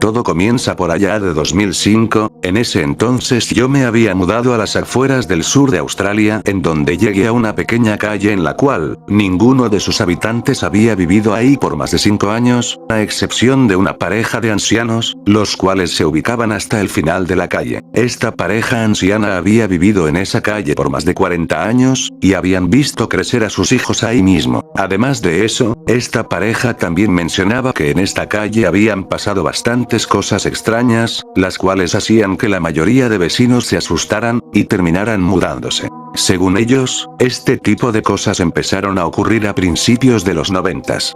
Todo comienza por allá de 2005, en ese entonces yo me había mudado a las afueras del sur de Australia, en donde llegué a una pequeña calle en la cual, ninguno de sus habitantes había vivido ahí por más de 5 años, a excepción de una pareja de ancianos, los cuales se ubicaban hasta el final de la calle. Esta pareja anciana había vivido en esa calle por más de 40 años, y habían visto crecer a sus hijos ahí mismo. Además de eso, esta pareja también mencionaba que en esta calle habían pasado bastantes cosas extrañas, las cuales hacían que la mayoría de vecinos se asustaran, y terminaran mudándose. Según ellos, este tipo de cosas empezaron a ocurrir a principios de los 90s.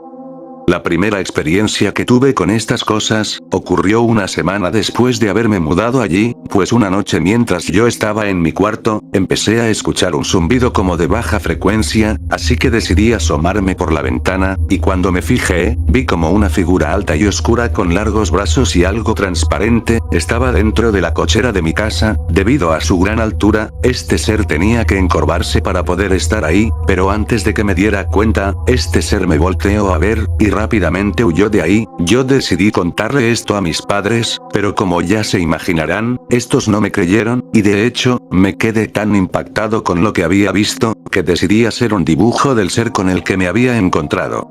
La primera experiencia que tuve con estas cosas, ocurrió una semana después de haberme mudado allí, pues una noche mientras yo estaba en mi cuarto, empecé a escuchar un zumbido como de baja frecuencia, así que decidí asomarme por la ventana, y cuando me fijé, vi como una figura alta y oscura con largos brazos y algo transparente, estaba dentro de la cochera de mi casa. Debido a su gran altura, este ser tenía que encorvarse para poder estar ahí, pero antes de que me diera cuenta, este ser me volteó a ver, y rápidamente huyó de ahí. Yo decidí contarle esto a mis padres, pero como ya se imaginarán, estos no me creyeron, y de hecho, me quedé tan impactado con lo que había visto, que decidí hacer un dibujo del ser con el que me había encontrado.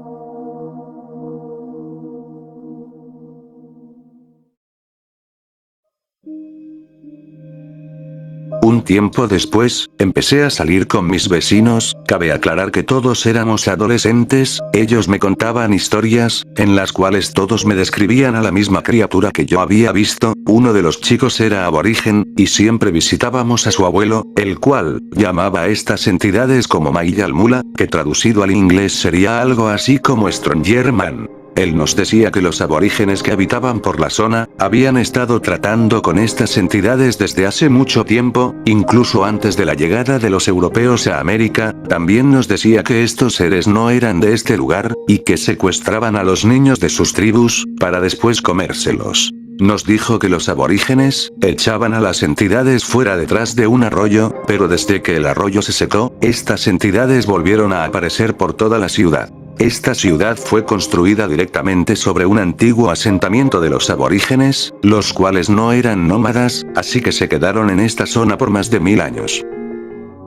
Un tiempo después, empecé a salir con mis vecinos. Cabe aclarar que todos éramos adolescentes. Ellos me contaban historias, en las cuales todos me describían a la misma criatura que yo había visto. Uno de los chicos era aborigen, y siempre visitábamos a su abuelo, el cual llamaba a estas entidades como Mayalmula, que traducido al inglés sería algo así como Stranger Man. Él nos decía que los aborígenes que habitaban por la zona, habían estado tratando con estas entidades desde hace mucho tiempo, incluso antes de la llegada de los europeos a América. También nos decía que estos seres no eran de este lugar, y que secuestraban a los niños de sus tribus, para después comérselos. Nos dijo que los aborígenes, echaban a las entidades fuera detrás de un arroyo, pero desde que el arroyo se secó, estas entidades volvieron a aparecer por toda la ciudad. Esta ciudad fue construida directamente sobre un antiguo asentamiento de los aborígenes, los cuales no eran nómadas, así que se quedaron en esta zona por más de 1000 años.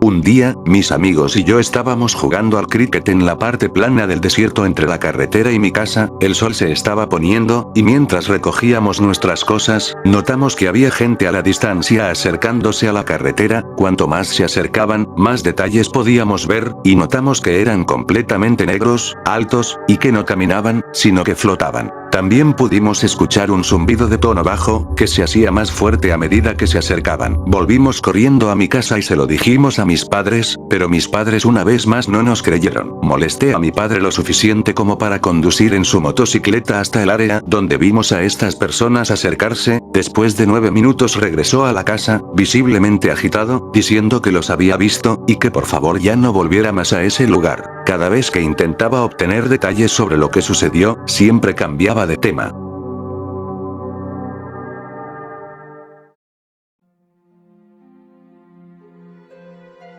Un día, mis amigos y yo estábamos jugando al cricket en la parte plana del desierto entre la carretera y mi casa. El sol se estaba poniendo, y mientras recogíamos nuestras cosas, notamos que había gente a la distancia acercándose a la carretera. Cuanto más se acercaban, más detalles podíamos ver, y notamos que eran completamente negros, altos, y que no caminaban, sino que flotaban. También pudimos escuchar un zumbido de tono bajo, que se hacía más fuerte a medida que se acercaban. Volvimos corriendo a mi casa y se lo dijimos a mis padres, pero mis padres una vez más no nos creyeron. Molesté a mi padre lo suficiente como para conducir en su motocicleta hasta el área donde vimos a estas personas acercarse. Después de 9 minutos regresó a la casa, visiblemente agitado, diciendo que los había visto, y que por favor ya no volviera más a ese lugar. Cada vez que intentaba obtener detalles sobre lo que sucedió, siempre cambiaba de tema.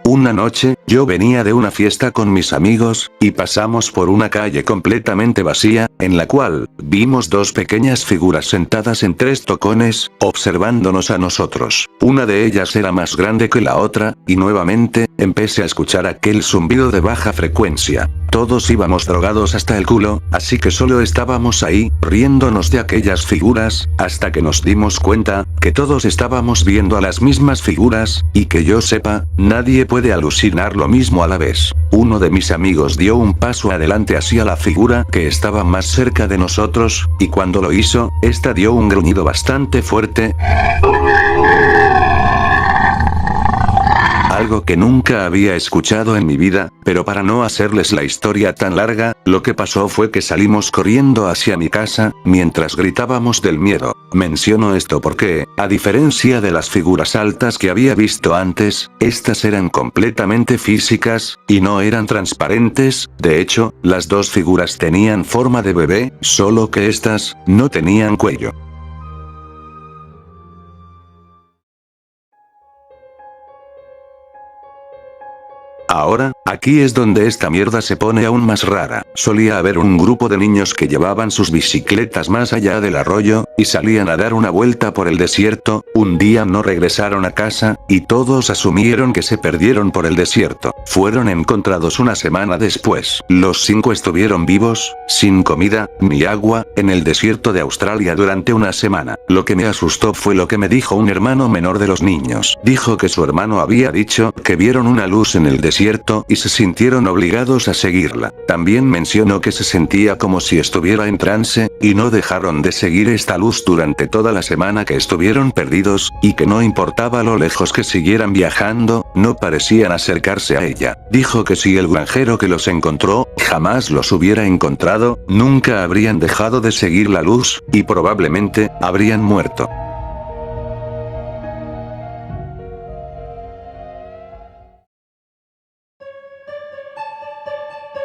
Una noche, yo venía de una fiesta con mis amigos, y pasamos por una calle completamente vacía, en la cual, vimos dos pequeñas figuras sentadas en 3 tocones, observándonos a nosotros. Una de ellas era más grande que la otra, y nuevamente, empecé a escuchar aquel zumbido de baja frecuencia. Todos íbamos drogados hasta el culo, así que solo estábamos ahí, riéndonos de aquellas figuras, hasta que nos dimos cuenta, que todos estábamos viendo a las mismas figuras, y que yo sepa, nadie puede alucinar lo mismo a la vez. Uno de mis amigos dio un paso adelante hacia la figura que estaba más cerca de nosotros, y cuando lo hizo, esta dio un gruñido bastante fuerte. Algo que nunca había escuchado en mi vida, pero para no hacerles la historia tan larga, lo que pasó fue que salimos corriendo hacia mi casa, mientras gritábamos del miedo. Menciono esto porque, a diferencia de las figuras altas que había visto antes, estas eran completamente físicas, y no eran transparentes. De hecho, las dos figuras tenían forma de bebé, solo que estas, no tenían cuello. Ahora, aquí es donde esta mierda se pone aún más rara. Solía haber un grupo de niños que llevaban sus bicicletas más allá del arroyo, y salían a dar una vuelta por el desierto. Un día no regresaron a casa, y todos asumieron que se perdieron por el desierto. Fueron encontrados una semana después. Los 5 estuvieron vivos, sin comida, ni agua, en el desierto de Australia durante una semana. Lo que me asustó fue lo que me dijo un hermano menor de los niños. Dijo que su hermano había dicho que vieron una luz en el desierto y se sintieron obligados a seguirla. También mencionó que se sentía como si estuviera en trance, y no dejaron de seguir esta luz durante toda la semana que estuvieron perdidos, y que no importaba lo lejos que siguieran viajando, no parecían acercarse a ella. Dijo que si el granjero que los encontró jamás los hubiera encontrado, nunca habrían dejado de seguir la luz, y probablemente habrían muerto.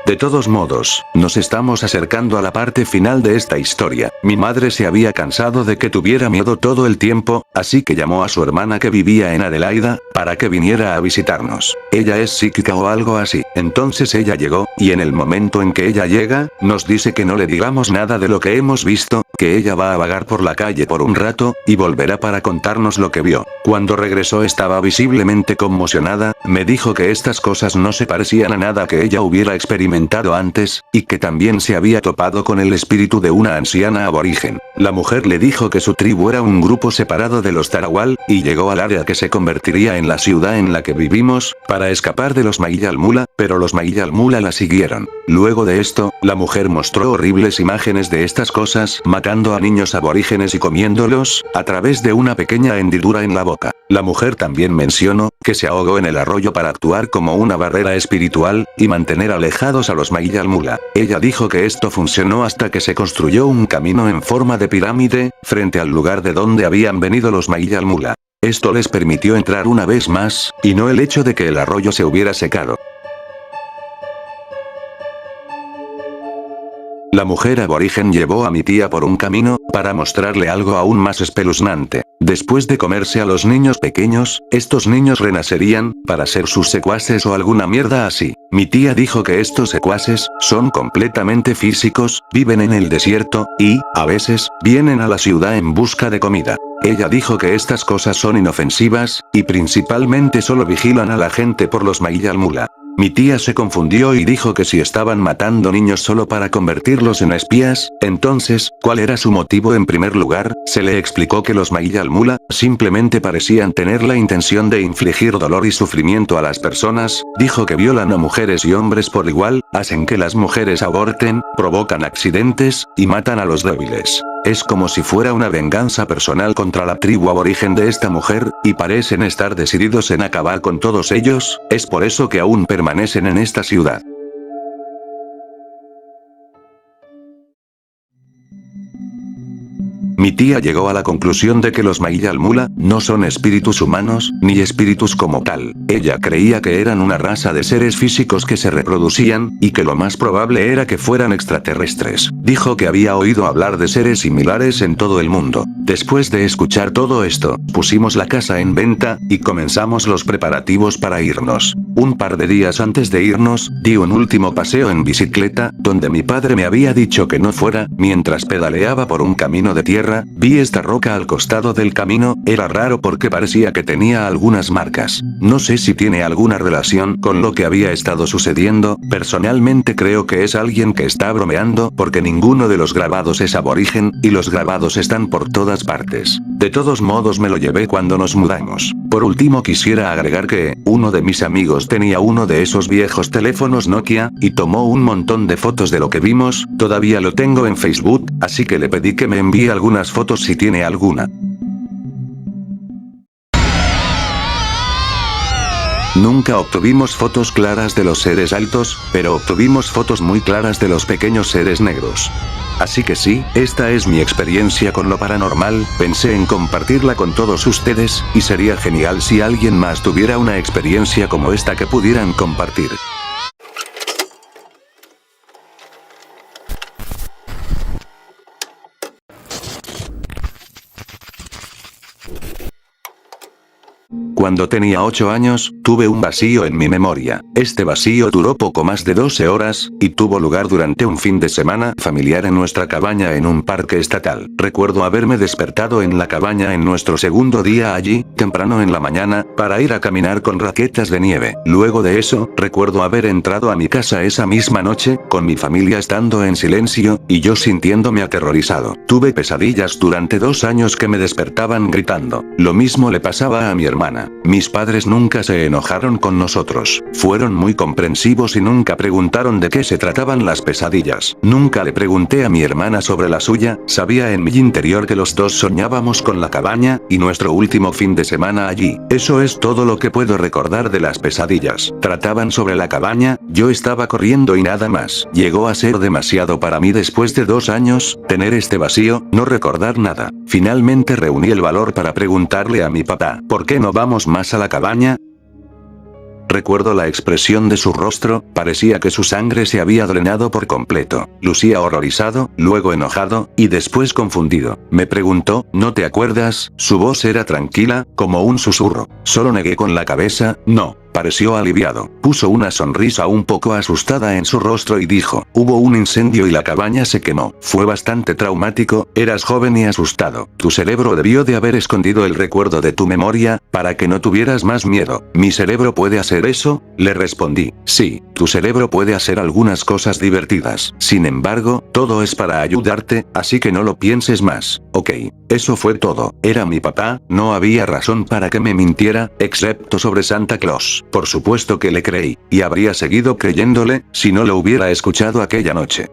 De todos modos, nos estamos acercando a la parte final de esta historia. Mi madre se había cansado de que tuviera miedo todo el tiempo, así que llamó a su hermana que vivía en Adelaida, para que viniera a visitarnos. Ella es psíquica o algo así. Entonces ella llegó, y en el momento en que ella llega, nos dice que no le digamos nada de lo que hemos visto, que ella va a vagar por la calle por un rato, y volverá para contarnos lo que vio. Cuando regresó estaba visiblemente conmocionada, me dijo que estas cosas no se parecían a nada que ella hubiera experimentado antes, y que también se había topado con el espíritu de una anciana aborigen. La mujer le dijo que su tribu era un grupo separado de los Tarawal, y llegó al área que se convertiría en la ciudad en la que vivimos, para escapar de los Mayalmula, pero los Mayalmula la siguieron. Luego de esto, la mujer mostró horribles imágenes de estas cosas, matando a niños aborígenes y comiéndolos, a través de una pequeña hendidura en la boca. La mujer también mencionó que se ahogó en el arroyo para actuar como una barrera espiritual, y mantener alejados a los Mayalmula. Ella dijo que esto funcionó hasta que se construyó un camino en forma de pirámide, frente al lugar de donde habían venido los Mayalmula. Esto les permitió entrar una vez más, y no el hecho de que el arroyo se hubiera secado. La mujer aborigen llevó a mi tía por un camino, para mostrarle algo aún más espeluznante. Después de comerse a los niños pequeños, estos niños renacerían, para ser sus secuaces o alguna mierda así. Mi tía dijo que estos secuaces, son completamente físicos, viven en el desierto, y, a veces, vienen a la ciudad en busca de comida. Ella dijo que estas cosas son inofensivas, y principalmente solo vigilan a la gente por los Mayalmula. Mi tía se confundió y dijo que si estaban matando niños solo para convertirlos en espías, entonces, ¿cuál era su motivo en primer lugar? Se le explicó que los Mayalmula, simplemente parecían tener la intención de infligir dolor y sufrimiento a las personas. Dijo que violan a mujeres y hombres por igual, hacen que las mujeres aborten, provocan accidentes, y matan a los débiles. Es como si fuera una venganza personal contra la tribu aborigen de esta mujer, y parecen estar decididos en acabar con todos ellos, es por eso que aún permanecen en esta ciudad. Mi tía llegó a la conclusión de que los Mayalmula no son espíritus humanos, ni espíritus como tal. Ella creía que eran una raza de seres físicos que se reproducían, y que lo más probable era que fueran extraterrestres. Dijo que había oído hablar de seres similares en todo el mundo. Después de escuchar todo esto, pusimos la casa en venta, y comenzamos los preparativos para irnos. Un par de días antes de irnos, di un último paseo en bicicleta, donde mi padre me había dicho que no fuera. Mientras pedaleaba por un camino de tierra, vi esta roca al costado del camino. Era raro porque parecía que tenía algunas marcas. No sé si tiene alguna relación con lo que había estado sucediendo. Personalmente creo que es alguien que está bromeando, porque ninguno de los grabados es aborigen, y los grabados están por todas partes. De todos modos me lo llevé cuando nos mudamos. Por último quisiera agregar que, uno de mis amigos tenía uno de esos viejos teléfonos Nokia, y tomó un montón de fotos de lo que vimos. Todavía lo tengo en Facebook, así que le pedí que me envíe algunas fotos si tiene alguna. Nunca obtuvimos fotos claras de los seres altos, pero obtuvimos fotos muy claras de los pequeños seres negros. Así que sí, esta es mi experiencia con lo paranormal. Pensé en compartirla con todos ustedes, y sería genial si alguien más tuviera una experiencia como esta que pudieran compartir. Cuando tenía 8 años, tuve un vacío en mi memoria. Este vacío duró poco más de 12 horas, y tuvo lugar durante un fin de semana familiar en nuestra cabaña en un parque estatal. Recuerdo haberme despertado en la cabaña en nuestro segundo día allí, temprano en la mañana, para ir a caminar con raquetas de nieve. Luego de eso, recuerdo haber entrado a mi casa esa misma noche, con mi familia estando en silencio, y yo sintiéndome aterrorizado. Tuve pesadillas durante 2 años que me despertaban gritando. Lo mismo le pasaba a mi hermana. Mis padres nunca se enojaron con nosotros. Fueron muy comprensivos y nunca preguntaron de qué se trataban las pesadillas. Nunca le pregunté a mi hermana sobre la suya, sabía en mi interior que los dos soñábamos con la cabaña, y nuestro último fin de semana allí. Eso es todo lo que puedo recordar de las pesadillas. Trataban sobre la cabaña, yo estaba corriendo y nada más. Llegó a ser demasiado para mí después de 2 años, tener este vacío, no recordar nada. Finalmente reuní el valor para preguntarle a mi papá, ¿por qué no vamos más a la cabaña? Recuerdo la expresión de su rostro, parecía que su sangre se había drenado por completo. Lucía horrorizado, luego enojado, y después confundido. Me preguntó, ¿no te acuerdas? Su voz era tranquila, como un susurro. Solo negué con la cabeza, no. Pareció aliviado. Puso una sonrisa un poco asustada en su rostro y dijo, hubo un incendio y la cabaña se quemó. Fue bastante traumático, eras joven y asustado. Tu cerebro debió de haber escondido el recuerdo de tu memoria, para que no tuvieras más miedo. ¿Mi cerebro puede hacer eso? Le respondí. Sí, tu cerebro puede hacer algunas cosas divertidas. Sin embargo, todo es para ayudarte, así que no lo pienses más. Ok. Eso fue todo. Era mi papá, no había razón para que me mintiera, excepto sobre Santa Claus. Por supuesto que le creí, y habría seguido creyéndole, si no lo hubiera escuchado aquella noche.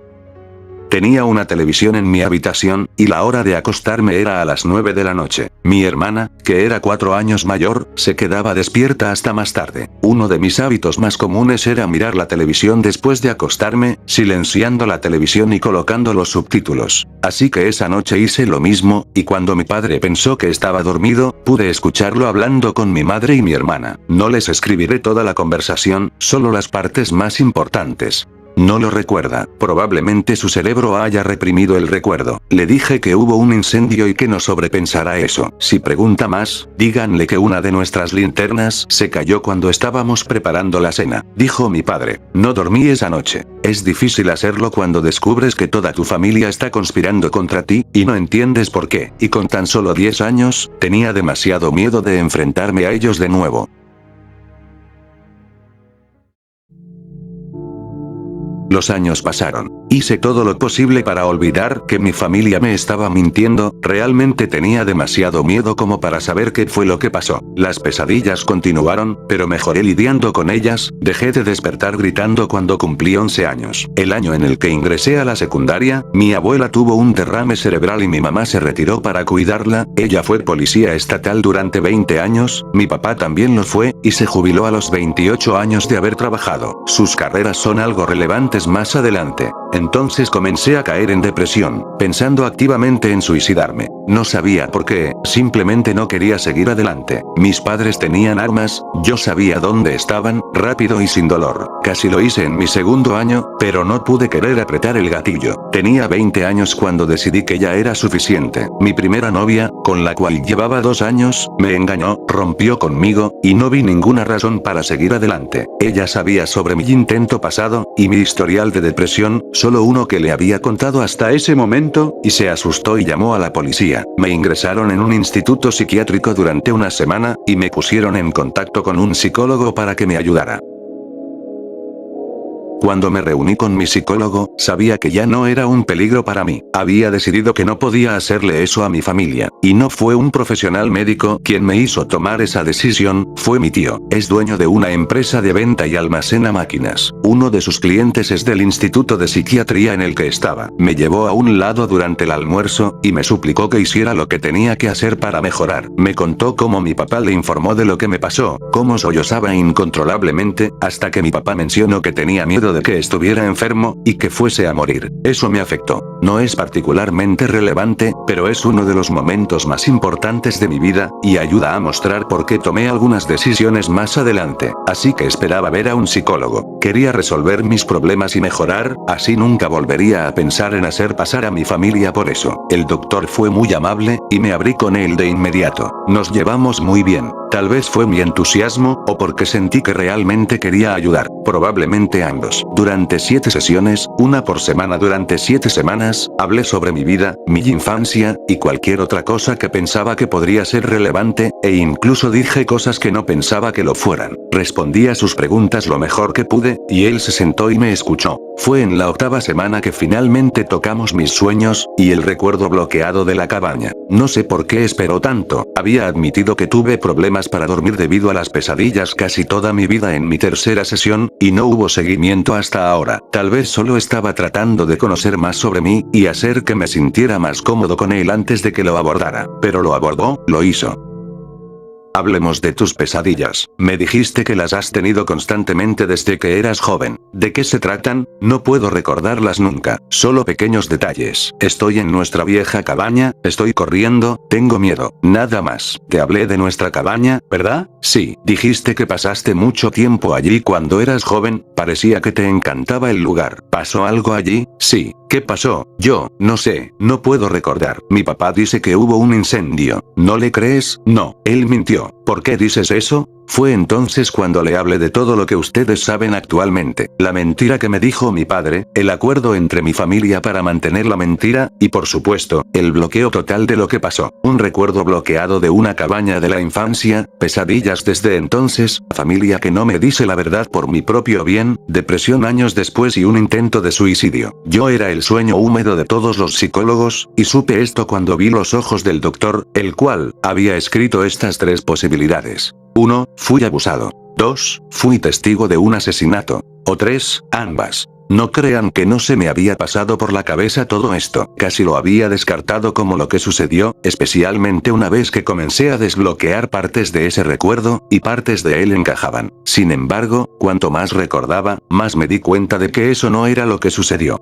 Tenía una televisión en mi habitación, y la hora de acostarme era a las 9 de la noche. Mi hermana, que era 4 años mayor, se quedaba despierta hasta más tarde. Uno de mis hábitos más comunes era mirar la televisión después de acostarme, silenciando la televisión y colocando los subtítulos. Así que esa noche hice lo mismo, y cuando mi padre pensó que estaba dormido, pude escucharlo hablando con mi madre y mi hermana. No les escribiré toda la conversación, solo las partes más importantes. No lo recuerda, probablemente su cerebro haya reprimido el recuerdo. Le dije que hubo un incendio y que no sobrepensara eso. Si pregunta más, díganle que una de nuestras linternas se cayó cuando estábamos preparando la cena, dijo mi padre. No dormí esa noche. Es difícil hacerlo cuando descubres que toda tu familia está conspirando contra ti, y no entiendes por qué. Y con tan solo 10 años, tenía demasiado miedo de enfrentarme a ellos de nuevo. Los años pasaron. Hice todo lo posible para olvidar que mi familia me estaba mintiendo, realmente tenía demasiado miedo como para saber qué fue lo que pasó. Las pesadillas continuaron, pero mejoré lidiando con ellas, dejé de despertar gritando cuando cumplí 11 años. El año en el que ingresé a la secundaria, mi abuela tuvo un derrame cerebral y mi mamá se retiró para cuidarla, ella fue policía estatal durante 20 años, mi papá también lo fue, y se jubiló a los 28 años de haber trabajado. Sus carreras son algo relevantes más adelante. Entonces comencé a caer en depresión, pensando activamente en suicidarme. No sabía por qué, simplemente no quería seguir adelante. Mis padres tenían armas, yo sabía dónde estaban, rápido y sin dolor. Casi lo hice en mi segundo año, pero no pude querer apretar el gatillo. Tenía 20 años cuando decidí que ya era suficiente. Mi primera novia, con la cual llevaba 2 años, me engañó, rompió conmigo, y no vi ninguna razón para seguir adelante. Ella sabía sobre mi intento pasado, y mi historial de depresión, solo uno que le había contado hasta ese momento, y se asustó y llamó a la policía. Me ingresaron en un instituto psiquiátrico durante una semana, y me pusieron en contacto con un psicólogo para que me ayudara. Cuando me reuní con mi psicólogo, sabía que ya no era un peligro para mí. Había decidido que no podía hacerle eso a mi familia. Y no fue un profesional médico quien me hizo tomar esa decisión, fue mi tío. Es dueño de una empresa de venta y almacena máquinas. Uno de sus clientes es del instituto de psiquiatría en el que estaba. Me llevó a un lado durante el almuerzo, y me suplicó que hiciera lo que tenía que hacer para mejorar. Me contó cómo mi papá le informó de lo que me pasó, cómo sollozaba incontrolablemente, hasta que mi papá mencionó que tenía miedo de que estuviera enfermo, y que fuese a morir. Eso me afectó. No es particularmente relevante, pero es uno de los momentos más importantes de mi vida, y ayuda a mostrar por qué tomé algunas decisiones más adelante. Así que esperaba ver a un psicólogo. Quería resolver mis problemas y mejorar, así nunca volvería a pensar en hacer pasar a mi familia por eso. El doctor fue muy amable, y me abrí con él de inmediato. Nos llevamos muy bien. Tal vez fue mi entusiasmo, o porque sentí que realmente quería ayudar. Probablemente ambos. Durante 7 sesiones, una por semana durante 7 semanas, hablé sobre mi vida, mi infancia, y cualquier otra cosa que pensaba que podría ser relevante, e incluso dije cosas que no pensaba que lo fueran. Respondí a sus preguntas lo mejor que pude, y él se sentó y me escuchó. Fue en la 8ª semana que finalmente tocamos mis sueños, y el recuerdo bloqueado de la cabaña. No sé por qué esperó tanto. Había admitido que tuve problemas para dormir debido a las pesadillas casi toda mi vida en mi 3ª sesión, y no hubo seguimiento hasta ahora. Tal vez solo estaba tratando de conocer más sobre mí, y hacer que me sintiera más cómodo con él antes de que lo abordara. Pero lo abordó, lo hizo. Hablemos de tus pesadillas. Me dijiste que las has tenido constantemente desde que eras joven. ¿De qué se tratan? No puedo recordarlas nunca. Solo pequeños detalles. Estoy en nuestra vieja cabaña, estoy corriendo, tengo miedo. Nada más. Te hablé de nuestra cabaña, ¿verdad? Sí. Dijiste que pasaste mucho tiempo allí cuando eras joven, parecía que te encantaba el lugar. ¿Pasó algo allí? Sí. ¿Qué pasó? Yo, no sé, no puedo recordar. Mi papá dice que hubo un incendio. ¿No le crees? No, él mintió. ¿Por qué dices eso? Fue entonces cuando le hablé de todo lo que ustedes saben actualmente. La mentira que me dijo mi padre, el acuerdo entre mi familia para mantener la mentira, y por supuesto, el bloqueo total de lo que pasó. Un recuerdo bloqueado de una cabaña de la infancia, pesadillas desde entonces, familia que no me dice la verdad por mi propio bien, depresión años después y un intento de suicidio. Yo era el sueño húmedo de todos los psicólogos, y supe esto cuando vi los ojos del doctor, el cual había escrito estas 3 posibilidades. 1. Fui abusado. 2. Fui testigo de un asesinato. O 3. Ambas. No crean que no se me había pasado por la cabeza todo esto. Casi lo había descartado como lo que sucedió, especialmente una vez que comencé a desbloquear partes de ese recuerdo, y partes de él encajaban. Sin embargo, cuanto más recordaba, más me di cuenta de que eso no era lo que sucedió.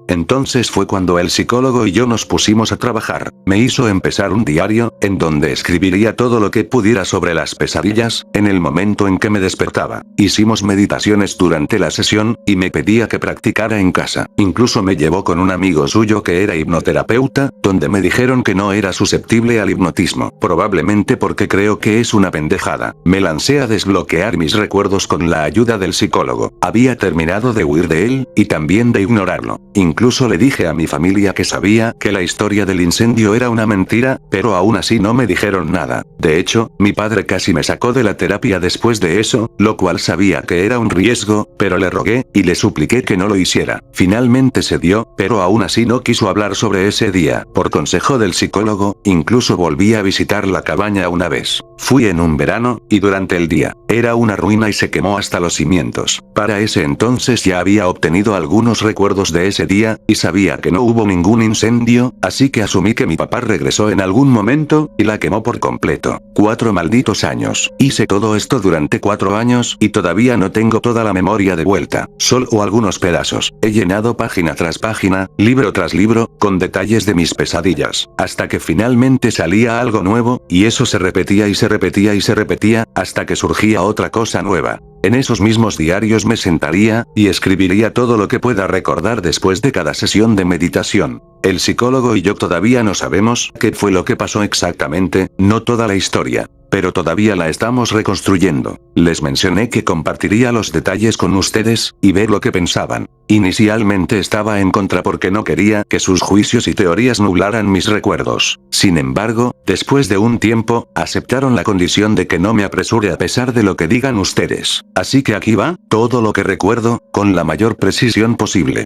Entonces fue cuando el psicólogo y yo nos pusimos a trabajar. Me hizo empezar un diario, en donde escribiría todo lo que pudiera sobre las pesadillas, en el momento en que me despertaba. Hicimos meditaciones durante la sesión, y me pedía que practicara en casa. Incluso me llevó con un amigo suyo que era hipnoterapeuta, donde me dijeron que no era susceptible al hipnotismo. Probablemente porque creo que es una pendejada. Me lancé a desbloquear mis recuerdos con la ayuda del psicólogo. Había terminado de huir de él, y también de ignorarlo. Incluso le dije a mi familia que sabía que la historia del incendio era una mentira, pero aún así no me dijeron nada. De hecho, mi padre casi me sacó de la terapia después de eso, lo cual sabía que era un riesgo, pero le rogué, y le supliqué que no lo hiciera. Finalmente se dio, pero aún así no quiso hablar sobre ese día. Por consejo del psicólogo, incluso volví a visitar la cabaña una vez. Fui en un verano, y durante el día. Era una ruina y se quemó hasta los cimientos. Para ese entonces ya había obtenido algunos recuerdos de ese día, y sabía que no hubo ningún incendio, así que asumí que mi papá regresó en algún momento, y la quemó por completo. 4 malditos años. Hice todo esto durante 4 años, y todavía no tengo toda la memoria de vuelta. Solo algunos pedazos. He llenado página tras página, libro tras libro, con detalles de mis pesadillas. Hasta que finalmente salía algo nuevo, y eso se repetía y se repetía y se repetía, hasta que surgía otra cosa nueva. En esos mismos diarios me sentaría, y escribiría todo lo que pueda recordar después de cada sesión de meditación. El psicólogo y yo todavía no sabemos qué fue lo que pasó exactamente, no toda la historia. Pero todavía la estamos reconstruyendo. Les mencioné que compartiría los detalles con ustedes, y ver lo que pensaban. Inicialmente estaba en contra porque no quería que sus juicios y teorías nublaran mis recuerdos. Sin embargo, después de un tiempo, aceptaron la condición de que no me apresure a pesar de lo que digan ustedes. Así que aquí va, todo lo que recuerdo, con la mayor precisión posible.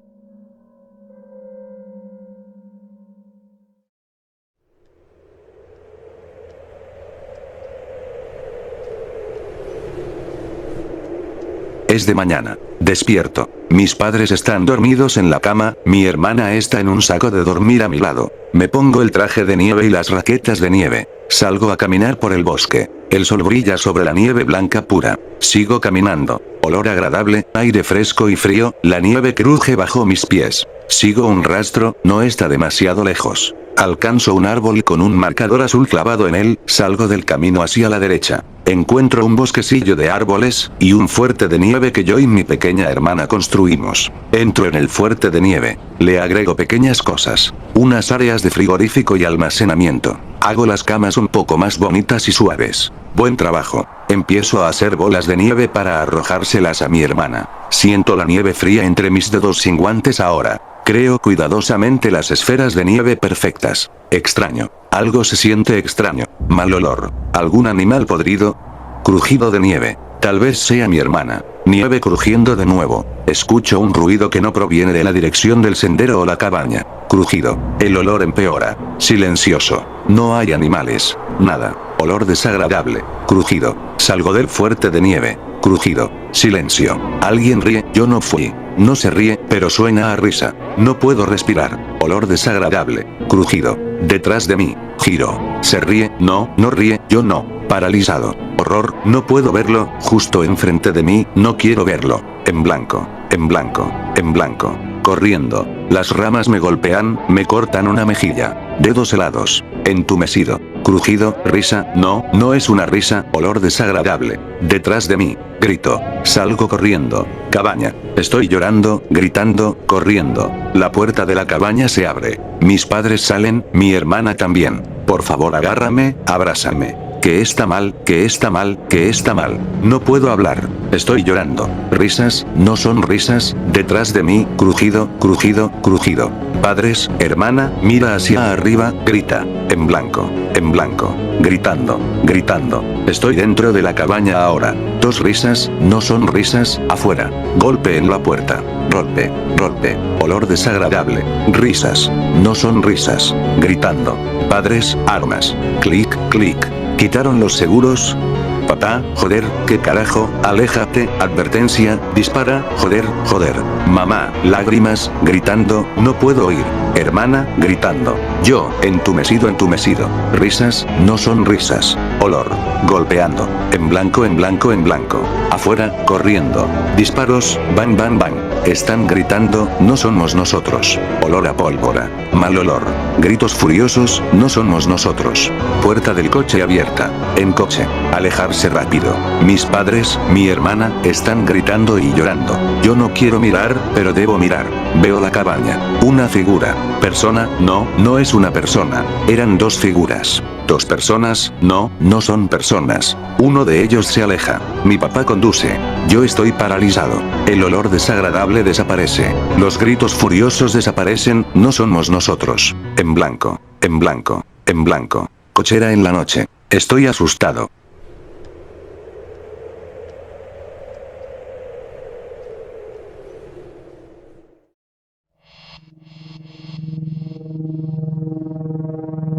Es de mañana. Despierto. Mis padres están dormidos en la cama, mi hermana está en un saco de dormir a mi lado. Me pongo el traje de nieve y las raquetas de nieve. Salgo a caminar por el bosque. El sol brilla sobre la nieve blanca pura. Sigo caminando. Olor agradable, aire fresco y frío, la nieve cruje bajo mis pies. Sigo un rastro, no está demasiado lejos. Alcanzo un árbol con un marcador azul clavado en él, salgo del camino hacia la derecha. Encuentro un bosquecillo de árboles, y un fuerte de nieve que yo y mi pequeña hermana construimos. Entro en el fuerte de nieve. Le agrego pequeñas cosas. Unas áreas de frigorífico y almacenamiento. Hago las camas un poco más bonitas y suaves. Buen trabajo. Empiezo a hacer bolas de nieve para arrojárselas a mi hermana. Siento la nieve fría entre mis dedos sin guantes ahora. Creo cuidadosamente las esferas de nieve perfectas. Extraño. Algo se siente extraño. Mal olor. ¿Algún animal podrido? Crujido de nieve. Tal vez sea mi hermana. Nieve crujiendo de nuevo. Escucho un ruido que no proviene de la dirección del sendero o la cabaña. Crujido. El olor empeora. Silencioso. No hay animales. Nada. Olor desagradable. Crujido. Salgo del fuerte de nieve. Crujido. Silencio. Alguien ríe. Yo no fui. No se ríe, pero suena a risa. No puedo respirar. Olor desagradable. Crujido. Detrás de mí. Giro. Se ríe. No, no ríe. Yo no. Paralizado. Horror. No puedo verlo. Justo enfrente de mí. No quiero verlo. En blanco. En blanco. En blanco. Corriendo. Las ramas me golpean, me cortan una mejilla. Dedos helados. Entumecido. Crujido, risa, no, no es una risa, olor desagradable. Detrás de mí. Grito. Salgo corriendo. Cabaña. Estoy llorando, gritando, corriendo. La puerta de la cabaña se abre. Mis padres salen, mi hermana también. Por favor, agárrame, abrázame. Que está mal, que está mal, que está mal. No puedo hablar. Estoy llorando. Risas, no son risas. Detrás de mí, crujido, crujido, crujido. Padres, hermana, mira hacia arriba, grita. En blanco, gritando, gritando. Estoy dentro de la cabaña ahora. Dos risas, no son risas, afuera. Golpe en la puerta. Golpe, golpe. Olor desagradable. Risas, no son risas. Gritando. Padres, armas. Clic, clic. ¿Quitaron los seguros? Papá, joder, ¿qué carajo? Aléjate, advertencia, dispara, joder, joder. Mamá, lágrimas, gritando, no puedo oír. Hermana, gritando. Yo, entumecido, entumecido. Risas, no son risas. Olor. Golpeando. En blanco, en blanco, en blanco. Afuera, corriendo. Disparos, van, van, van. Están gritando, no somos nosotros. Olor a pólvora. Mal olor. Gritos furiosos, no somos nosotros. Puerta del coche abierta. En coche. Alejarse rápido. Mis padres, mi hermana, están gritando y llorando. Yo no quiero mirar, pero debo mirar. Veo la cabaña. Una figura. Persona, no, no es una persona. Eran dos figuras. Dos personas, no, no son personas. Uno de ellos se aleja. Mi papá conduce. Yo estoy paralizado. El olor desagradable desaparece. Los gritos furiosos desaparecen, no somos nosotros. En blanco, en blanco, en blanco. Cochera en la noche. Estoy asustado.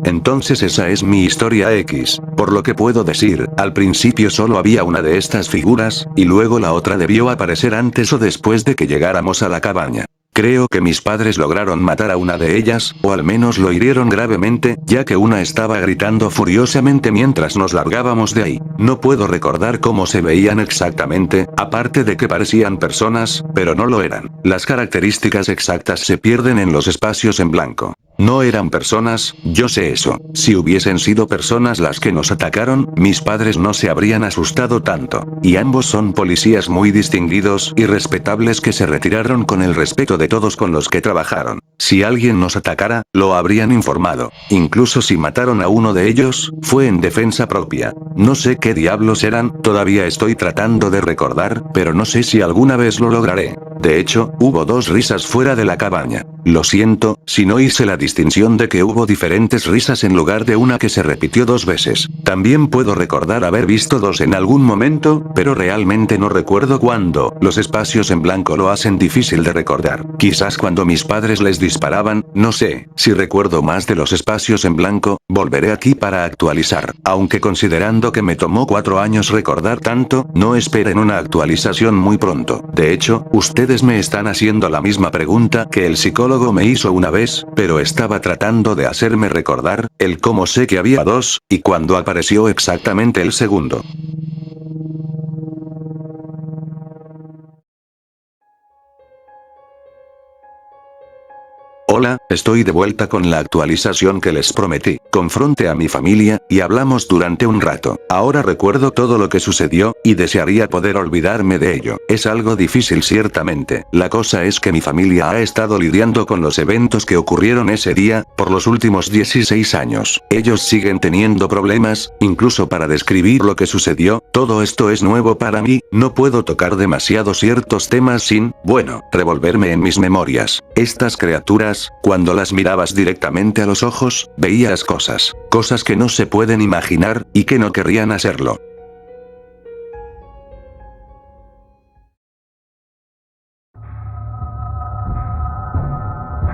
Entonces esa es mi historia X, por lo que puedo decir, al principio solo había una de estas figuras, y luego la otra debió aparecer antes o después de que llegáramos a la cabaña. Creo que mis padres lograron matar a una de ellas, o al menos lo hirieron gravemente, ya que una estaba gritando furiosamente mientras nos largábamos de ahí. No puedo recordar cómo se veían exactamente, aparte de que parecían personas, pero no lo eran. Las características exactas se pierden en los espacios en blanco. No eran personas, yo sé eso. Si hubiesen sido personas las que nos atacaron, mis padres no se habrían asustado tanto. Y ambos son policías muy distinguidos y respetables que se retiraron con el respeto de todos con los que trabajaron. Si alguien nos atacara, lo habrían informado. Incluso si mataron a uno de ellos, fue en defensa propia. No sé qué diablos eran, todavía estoy tratando de recordar, pero no sé si alguna vez lo lograré. De hecho, hubo dos risas fuera de la cabaña. Lo siento, si no hice la distinción de que hubo diferentes risas en lugar de una que se repitió dos veces. También puedo recordar haber visto dos en algún momento, pero realmente no recuerdo cuándo. Los espacios en blanco lo hacen difícil de recordar. Quizás cuando mis padres les disparaban, no sé. Si recuerdo más de los espacios en blanco, volveré aquí para actualizar. Aunque considerando que me tomó 4 años recordar tanto, no esperen una actualización muy pronto. De hecho, ustedes me están haciendo la misma pregunta que el psicólogo me hizo una vez, pero estaba tratando de hacerme recordar, el cómo sé que había dos, y cuándo apareció exactamente el segundo. Hola, estoy de vuelta con la actualización que les prometí. Confronté a mi familia, y hablamos durante un rato. Ahora recuerdo todo lo que sucedió, y desearía poder olvidarme de ello. Es algo difícil ciertamente. La cosa es que mi familia ha estado lidiando con los eventos que ocurrieron ese día, por los últimos 16 años. Ellos siguen teniendo problemas, incluso para describir lo que sucedió. Todo esto es nuevo para mí, no puedo tocar demasiado ciertos temas sin, bueno, revolverme en mis memorias. Estas criaturas, cuando las mirabas directamente a los ojos, veías cosas que no se pueden imaginar, y que no querrían hacerlo.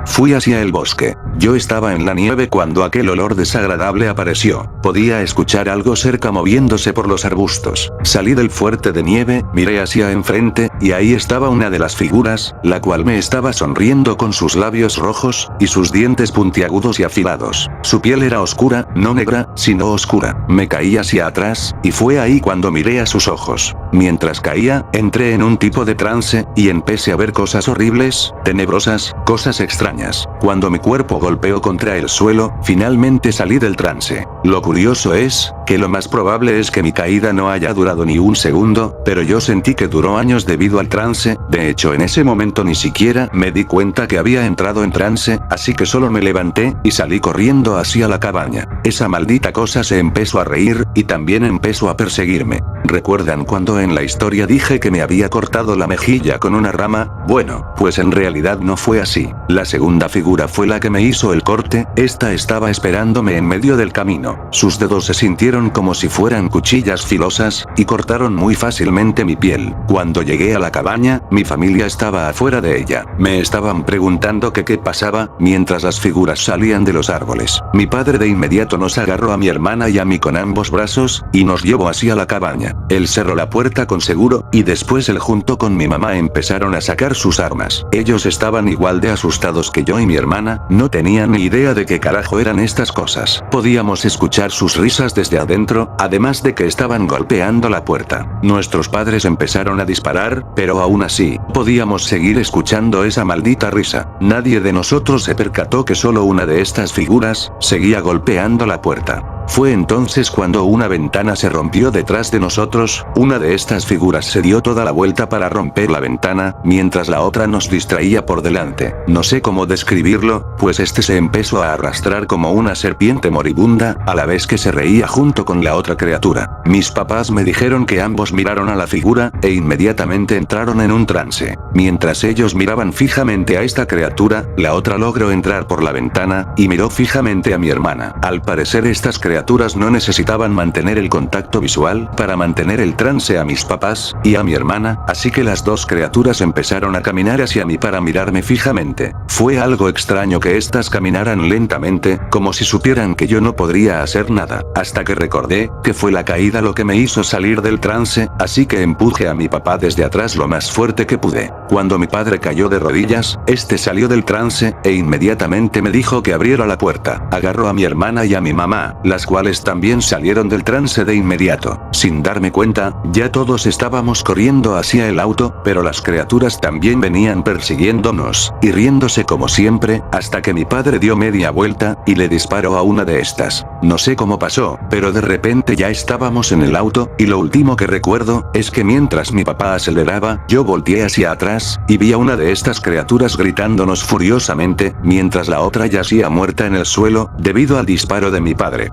Fui hacia el bosque. Yo estaba en la nieve cuando aquel olor desagradable apareció. Podía escuchar algo cerca moviéndose por los arbustos. Salí del fuerte de nieve, miré hacia enfrente, y ahí estaba una de las figuras, la cual me estaba sonriendo con sus labios rojos, y sus dientes puntiagudos y afilados. Su piel era oscura, no negra, sino oscura. Me caí hacia atrás, y fue ahí cuando miré a sus ojos. Mientras caía, entré en un tipo de trance, y empecé a ver cosas horribles, tenebrosas, cosas extrañas. Cuando mi cuerpo golpeó contra el suelo, finalmente salí del trance. Lo curioso es, que lo más probable es que mi caída no haya durado ni un segundo, pero yo sentí que duró años debido al trance. De hecho, en ese momento ni siquiera me di cuenta que había entrado en trance, así que solo me levanté, y salí corriendo hacia la cabaña. Esa maldita cosa se empezó a reír, y también empezó a perseguirme. ¿Recuerdan cuando en la historia dije que me había cortado la mejilla con una rama? Bueno, pues en realidad no fue así. La segunda figura fue la que me hizo el corte. Esta estaba esperándome en medio del camino. Sus dedos se sintieron como si fueran cuchillas filosas, y cortaron muy fácilmente mi piel. Cuando llegué a la cabaña, mi familia estaba afuera de ella. Me estaban preguntando que qué pasaba, mientras las figuras salían de los árboles. Mi padre de inmediato nos agarró a mi hermana y a mí con ambos brazos, y nos llevó hacia la cabaña. Él cerró la puerta con seguro, y después él junto con mi mamá empezaron a sacar sus armas. Ellos estaban igual de asustados que yo y mi hermana, no tenían ni idea de qué carajo eran estas cosas. Podíamos escuchar sus risas desde adentro, además de que estaban golpeando la puerta. Nuestros padres empezaron a disparar, pero aún así, podíamos seguir escuchando esa maldita risa. Nadie de nosotros se percató que solo una de estas figuras seguía golpeando la puerta. Fue entonces cuando una ventana se rompió detrás de nosotros. Una de estas figuras se dio toda la vuelta para romper la ventana, mientras la otra nos distraía por delante. No sé cómo describirlo, pues este se empezó a arrastrar como una serpiente moribunda, a la vez que se reía junto con la otra criatura. Mis papás me dijeron que ambos miraron a la figura, e inmediatamente entraron en un trance. Mientras ellos miraban fijamente a esta criatura, la otra logró entrar por la ventana, y miró fijamente a mi hermana. Al parecer estas criaturas no necesitaban mantener el contacto visual para mantener el trance a mis papás y a mi hermana, así que las dos criaturas empezaron a caminar hacia mí para mirarme fijamente. Fue algo extraño que estas caminaran lentamente, como si supieran que yo no podría hacer nada, hasta que recordé que fue la caída lo que me hizo salir del trance, así que empujé a mi papá desde atrás lo más fuerte que pude. Cuando mi padre cayó de rodillas, este salió del trance, e inmediatamente me dijo que abriera la puerta. Agarró a mi hermana y a mi mamá, las cuales también salieron del trance de inmediato. Sin darme cuenta, ya todos estábamos corriendo hacia el auto, pero las criaturas también venían persiguiéndonos, y riéndose como siempre, hasta que mi padre dio media vuelta, y le disparó a una de estas. No sé cómo pasó, pero de repente ya estábamos en el auto, y lo último que recuerdo, es que mientras mi papá aceleraba, yo volteé hacia atrás, y vi a una de estas criaturas gritándonos furiosamente, mientras la otra yacía muerta en el suelo, debido al disparo de mi padre.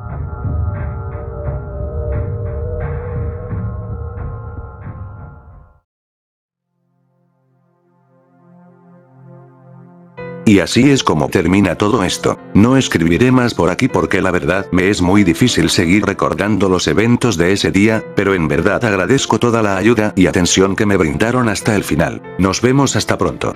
Y así es como termina todo esto. No escribiré más por aquí porque la verdad me es muy difícil seguir recordando los eventos de ese día, pero en verdad agradezco toda la ayuda y atención que me brindaron hasta el final. Nos vemos hasta pronto.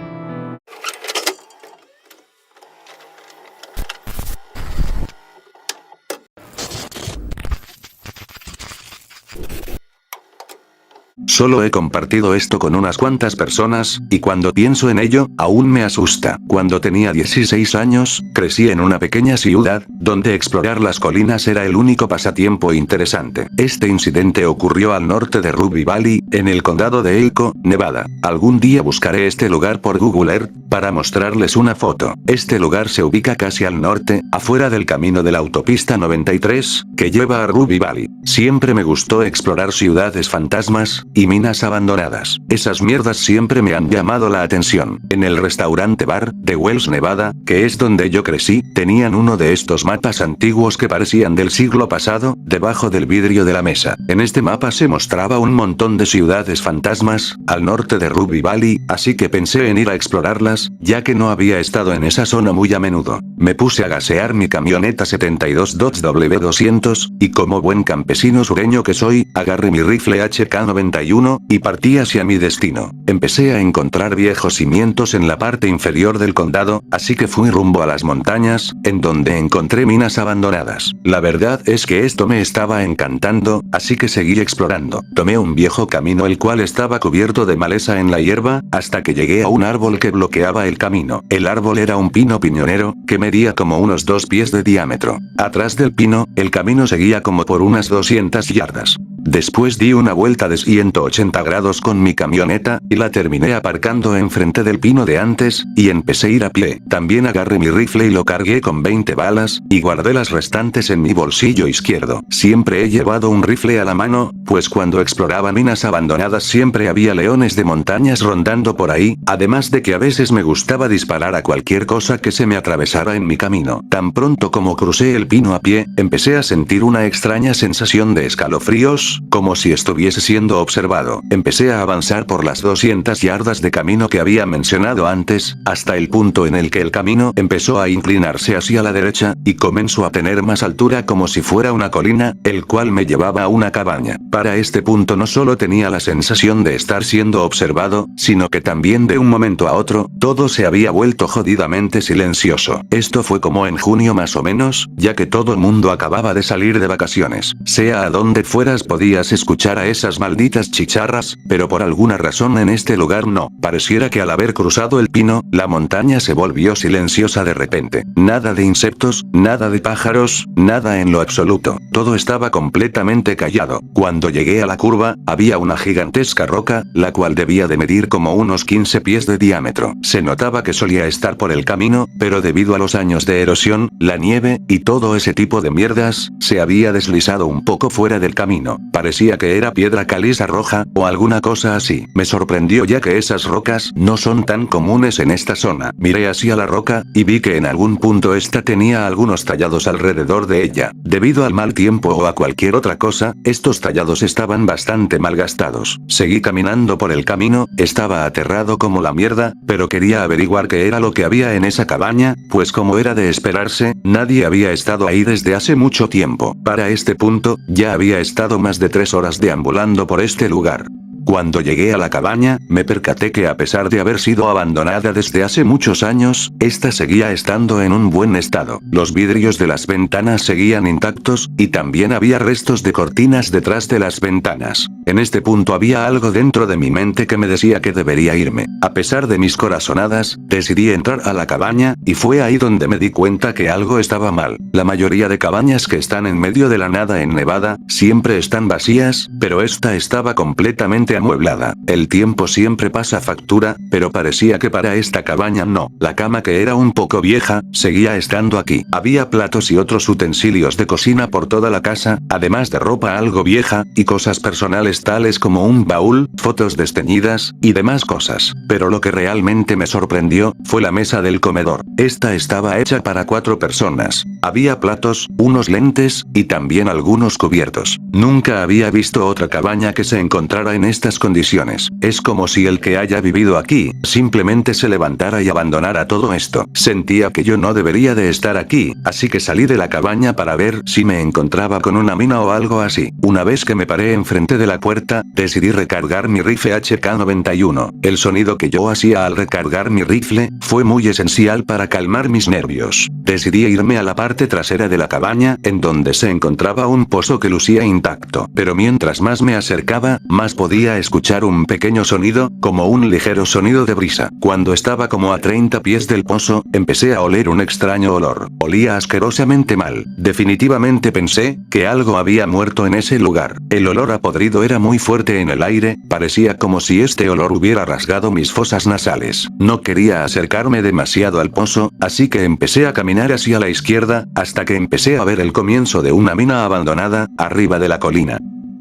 Solo he compartido esto con unas cuantas personas, y cuando pienso en ello, aún me asusta. Cuando tenía 16 años, crecí en una pequeña ciudad, donde explorar las colinas era el único pasatiempo interesante. Este incidente ocurrió al norte de Ruby Valley, en el condado de Elko, Nevada. Algún día buscaré este lugar por Google Earth, para mostrarles una foto. Este lugar se ubica casi al norte, afuera del camino de la autopista 93, que lleva a Ruby Valley. Siempre me gustó explorar ciudades fantasmas, y minas abandonadas. Esas mierdas siempre me han llamado la atención. En el restaurante bar, de Wells, Nevada, que es donde yo crecí, tenían uno de estos mapas antiguos que parecían del siglo pasado, debajo del vidrio de la mesa. En este mapa se mostraba un montón de ciudades fantasmas, al norte de Ruby Valley, así que pensé en ir a explorarlas, ya que no había estado en esa zona muy a menudo. Me puse a gasear mi camioneta 72 Dodge W200, y como buen campesino sureño que soy, agarré mi rifle HK-91, y partí hacia mi destino. Empecé a encontrar viejos cimientos en la parte inferior del condado, así que fui rumbo a las montañas, en donde encontré minas abandonadas. La verdad es que esto me estaba encantando, así que seguí explorando. Tomé un viejo camino el cual estaba cubierto de maleza en la hierba, hasta que llegué a un árbol que bloqueaba el camino. El árbol era un pino piñonero, que medía como unos 2 pies de diámetro. Atrás del pino, el camino seguía como por unas 200 yardas. Después di una vuelta de 180 grados con mi camioneta, y la terminé aparcando enfrente del pino de antes, y empecé a ir a pie. También agarré mi rifle y lo cargué con 20 balas, y guardé las restantes en mi bolsillo izquierdo. Siempre he llevado un rifle a la mano, pues cuando exploraba minas abandonadas siempre había leones de montañas rondando por ahí, además de que a veces me gustaba disparar a cualquier cosa que se me atravesara en mi camino. Tan pronto como crucé el pino a pie, empecé a sentir una extraña sensación de escalofríos, como si estuviese siendo observado. Empecé a avanzar por las 200 yardas de camino que había mencionado antes, hasta el punto en el que el camino empezó a inclinarse hacia la derecha, y comenzó a tener más altura como si fuera una colina, el cual me llevaba a una cabaña. Para este punto no solo tenía la sensación de estar siendo observado, sino que también de un momento a otro, todo se había vuelto jodidamente silencioso. Esto fue como en junio más o menos, ya que todo el mundo acababa de salir de vacaciones. Sea a donde fueras podías escuchar a esas malditas chicharras, pero por alguna razón en este lugar no. Pareciera que al haber cruzado el pino, la montaña se volvió silenciosa de repente. Nada de insectos, nada de pájaros, nada en lo absoluto. Todo estaba completamente callado. Cuando llegué a la curva, había una gigantesca roca, la cual debía de medir como unos 15 pies de diámetro. Se notaba que solía estar por el camino, pero debido a los años de erosión, la nieve, y todo ese tipo de mierdas, se había deslizado un poco fuera del camino. Parecía que era piedra caliza roja, o alguna cosa así. Me sorprendió ya que esas rocas no son tan comunes en esta zona. Miré hacia la roca, y vi que en algún punto esta tenía algunos tallados alrededor de ella. Debido al mal tiempo o a cualquier otra cosa, estos tallados estaban bastante malgastados. Seguí caminando por el camino, estaba aterrado como la mierda, pero quería averiguar qué era lo que había en esa cabaña, pues como era de esperarse, nadie había estado ahí desde hace mucho tiempo. Para este punto, ya había estado más de 3 horas deambulando por este lugar. Cuando llegué a la cabaña, me percaté que a pesar de haber sido abandonada desde hace muchos años, esta seguía estando en un buen estado. Los vidrios de las ventanas seguían intactos, y también había restos de cortinas detrás de las ventanas. En este punto había algo dentro de mi mente que me decía que debería irme. A pesar de mis corazonadas, decidí entrar a la cabaña, y fue ahí donde me di cuenta que algo estaba mal. La mayoría de cabañas que están en medio de la nada en Nevada, siempre están vacías, pero esta estaba completamente amueblada. El tiempo siempre pasa factura, pero parecía que para esta cabaña no. La cama, que era un poco vieja, seguía estando aquí. Había platos y otros utensilios de cocina por toda la casa, además de ropa algo vieja, y cosas personales tales como un baúl, fotos desteñidas, y demás cosas. Pero lo que realmente me sorprendió, fue la mesa del comedor. Esta estaba hecha para 4 personas. Había platos, unos lentes, y también algunos cubiertos. Nunca había visto otra cabaña que se encontrara en estas condiciones. Es como si el que haya vivido aquí, simplemente se levantara y abandonara todo esto. Sentía que yo no debería de estar aquí, así que salí de la cabaña para ver si me encontraba con una mina o algo así. Una vez que me paré enfrente de la puerta, decidí recargar mi rifle HK-91. El sonido que yo hacía al recargar mi rifle, fue muy esencial para calmar mis nervios. Decidí irme a la parte trasera de la cabaña, en donde se encontraba un pozo que lucía intacto. Pero mientras más me acercaba, más podía podía escuchar un pequeño sonido, como un ligero sonido de brisa. Cuando estaba como a 30 pies del pozo, empecé a oler un extraño olor. Olía asquerosamente mal. Definitivamente pensé que algo había muerto en ese lugar. El olor a podrido era muy fuerte en el aire, parecía como si este olor hubiera rasgado mis fosas nasales. No quería acercarme demasiado al pozo, así que empecé a caminar hacia la izquierda, hasta que empecé a ver el comienzo de una mina abandonada, arriba de la colina.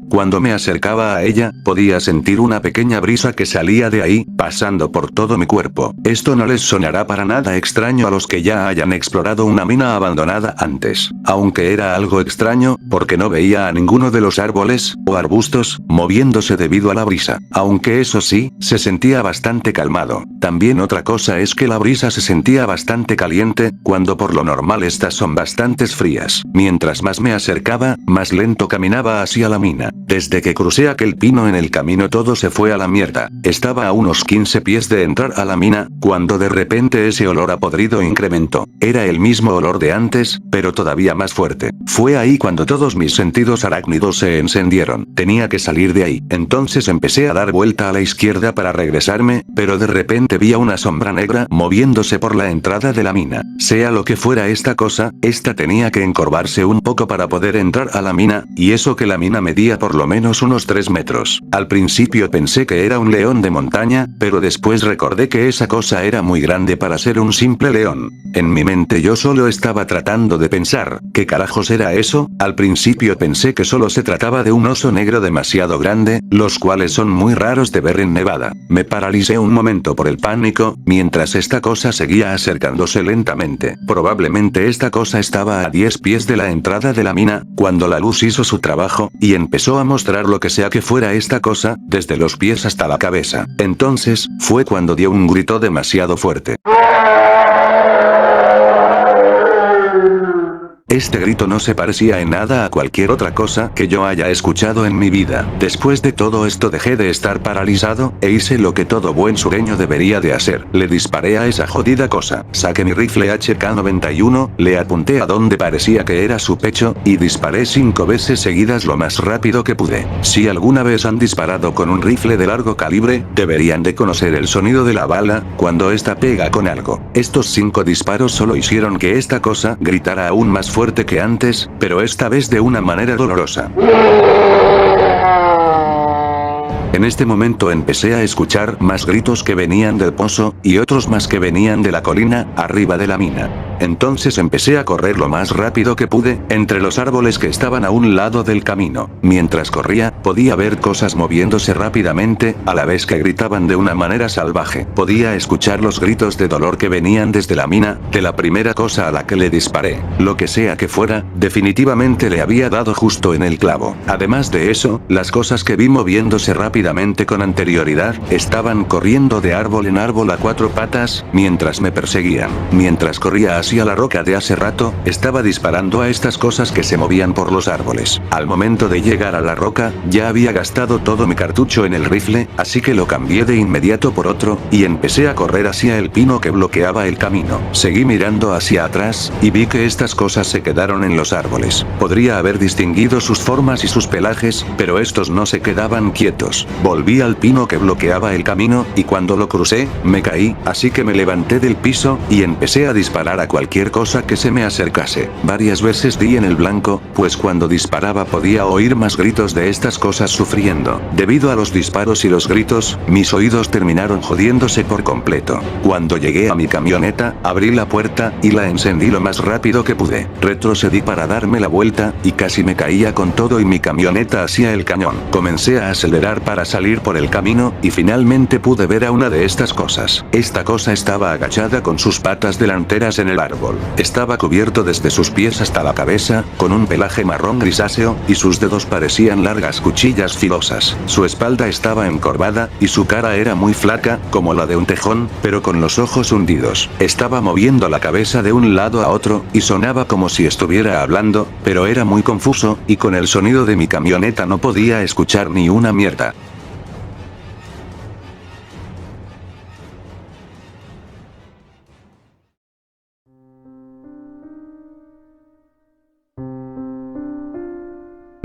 Cuando me acercaba a ella, podía sentir una pequeña brisa que salía de ahí, pasando por todo mi cuerpo. Esto no les sonará para nada extraño a los que ya hayan explorado una mina abandonada antes. Aunque era algo extraño, porque no veía a ninguno de los árboles, o arbustos, moviéndose debido a la brisa. Aunque eso sí, se sentía bastante calmado. También otra cosa es que la brisa se sentía bastante caliente, cuando por lo normal estas son bastante frías. Mientras más me acercaba, más lento caminaba hacia la mina. Desde que crucé aquel pino en el camino todo se fue a la mierda. Estaba a unos 15 pies de entrar a la mina, cuando de repente ese olor a podrido incrementó. Era el mismo olor de antes, pero todavía más fuerte. Fue ahí cuando todos mis sentidos arácnidos se encendieron. Tenía que salir de ahí. Entonces empecé a dar vuelta a la izquierda para regresarme, pero de repente vi a una sombra negra moviéndose por la entrada de la mina. Sea lo que fuera esta cosa, esta tenía que encorvarse un poco para poder entrar a la mina, y eso que la mina medía por lo menos unos 3 metros. Al principio pensé que era un león de montaña, pero después recordé que esa cosa era muy grande para ser un simple león. En mi mente yo solo estaba tratando de pensar, ¿qué carajos era eso? Al principio pensé que solo se trataba de un oso negro demasiado grande, los cuales son muy raros de ver en Nevada. Me paralicé un momento por el pánico, mientras esta cosa seguía acercándose lentamente. Probablemente esta cosa estaba a 10 pies de la entrada de la mina, cuando la luz hizo su trabajo, y empezó a mostrar lo que sea que fuera esta cosa, desde los pies hasta la cabeza. Entonces, fue cuando dio un grito demasiado fuerte. Este grito no se parecía en nada a cualquier otra cosa que yo haya escuchado en mi vida. Después de todo esto dejé de estar paralizado, e hice lo que todo buen sureño debería de hacer. Le disparé a esa jodida cosa. Saqué mi rifle HK-91, le apunté a donde parecía que era su pecho, y disparé 5 veces seguidas lo más rápido que pude. Si alguna vez han disparado con un rifle de largo calibre, deberían de conocer el sonido de la bala, cuando esta pega con algo. Estos 5 disparos solo hicieron que esta cosa gritara aún más fuerte que antes, pero esta vez de una manera dolorosa. En este momento empecé a escuchar más gritos que venían del pozo, y otros más que venían de la colina, arriba de la mina. Entonces empecé a correr lo más rápido que pude, entre los árboles que estaban a un lado del camino. Mientras corría, podía ver cosas moviéndose rápidamente, a la vez que gritaban de una manera salvaje. Podía escuchar los gritos de dolor que venían desde la mina, de la primera cosa a la que le disparé. Lo que sea que fuera, definitivamente le había dado justo en el clavo. Además de eso, las cosas que vi moviéndose rápidamente con anterioridad, estaban corriendo de árbol en árbol a 4 patas, mientras me perseguían. Mientras corría hacia la roca de hace rato, estaba disparando a estas cosas que se movían por los árboles. Al momento de llegar a la roca, ya había gastado todo mi cartucho en el rifle, así que lo cambié de inmediato por otro, y empecé a correr hacia el pino que bloqueaba el camino. Seguí mirando hacia atrás, y vi que estas cosas se quedaron en los árboles. Podría haber distinguido sus formas y sus pelajes, pero estos no se quedaban quietos. Volví al pino que bloqueaba el camino, y cuando lo crucé, me caí, así que me levanté del piso, y empecé a disparar a cualquier cosa que se me acercase. Varias veces di en el blanco, pues cuando disparaba podía oír más gritos de estas cosas sufriendo. Debido a los disparos y los gritos, mis oídos terminaron jodiéndose por completo. Cuando llegué a mi camioneta, abrí la puerta, y la encendí lo más rápido que pude. Retrocedí para darme la vuelta, y casi me caía con todo y mi camioneta hacia el cañón. Comencé a acelerar para salir por el camino, y finalmente pude ver a una de estas cosas. Esta cosa estaba agachada con sus patas delanteras en el árbol. Estaba cubierto desde sus pies hasta la cabeza, con un pelaje marrón grisáceo, y sus dedos parecían largas cuchillas filosas. Su espalda estaba encorvada, y su cara era muy flaca, como la de un tejón, pero con los ojos hundidos. Estaba moviendo la cabeza de un lado a otro, y sonaba como si estuviera hablando, pero era muy confuso, y con el sonido de mi camioneta no podía escuchar ni una mierda.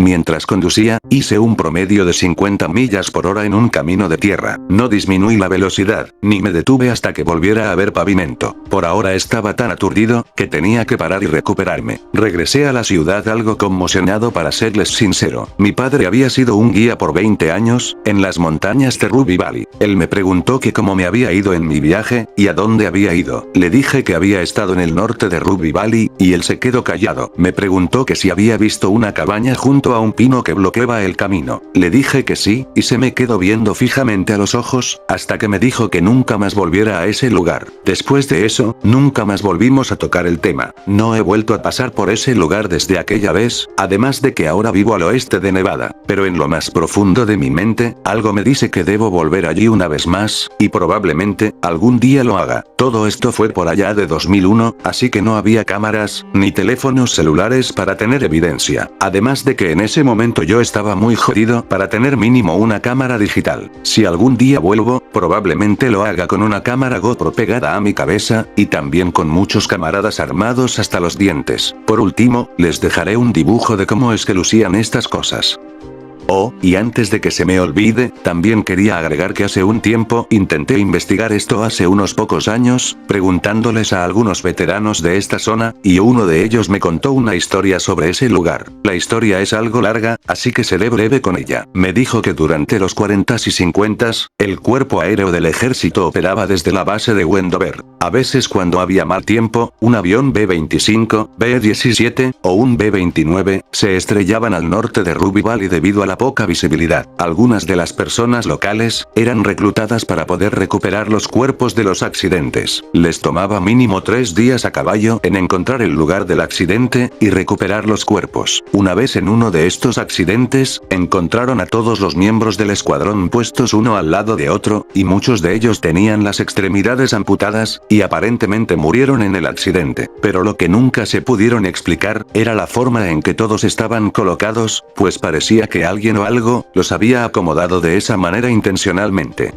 Mientras conducía, hice un promedio de 50 millas por hora en un camino de tierra. No disminuí la velocidad, ni me detuve hasta que volviera a haber pavimento. Por ahora estaba tan aturdido, que tenía que parar y recuperarme. Regresé a la ciudad algo conmocionado para serles sincero. Mi padre había sido un guía por 20 años, en las montañas de Ruby Valley. Él me preguntó que cómo me había ido en mi viaje, y a dónde había ido. Le dije que había estado en el norte de Ruby Valley, y él se quedó callado. Me preguntó que si había visto una cabaña junto a un pino que bloqueaba el camino. Le dije que sí, y se me quedó viendo fijamente a los ojos, hasta que me dijo que nunca más volviera a ese lugar. Después de eso, nunca más volvimos a tocar el tema. No he vuelto a pasar por ese lugar desde aquella vez, además de que ahora vivo al oeste de Nevada. Pero en lo más profundo de mi mente, algo me dice que debo volver allí una vez más, y probablemente, algún día lo haga. Todo esto fue por allá de 2001, así que no había cámaras, ni teléfonos celulares para tener evidencia. Además de que en ese momento yo estaba muy jodido para tener mínimo una cámara digital. Si algún día vuelvo, probablemente lo haga con una cámara GoPro pegada a mi cabeza, y también con muchos camaradas armados hasta los dientes. Por último, les dejaré un dibujo de cómo es que lucían estas cosas. Oh, y antes de que se me olvide, también quería agregar que hace un tiempo intenté investigar esto hace unos pocos años, preguntándoles a algunos veteranos de esta zona, y uno de ellos me contó una historia sobre ese lugar. La historia es algo larga, así que seré breve con ella. Me dijo que durante los 40s y 50s, el cuerpo aéreo del ejército operaba desde la base de Wendover. A veces cuando había mal tiempo, un avión B-25, B-17, o un B-29, se estrellaban al norte de Ruby Valley debido a la poca visibilidad. Algunas de las personas locales eran reclutadas para poder recuperar los cuerpos de los accidentes. Les tomaba mínimo 3 días a caballo en encontrar el lugar del accidente y recuperar los cuerpos. Una vez en uno de estos accidentes, encontraron a todos los miembros del escuadrón puestos uno al lado de otro, y muchos de ellos tenían las extremidades amputadas, y aparentemente murieron en el accidente. Pero lo que nunca se pudieron explicar, era la forma en que todos estaban colocados, pues parecía que alguien o algo, los había acomodado de esa manera intencionalmente.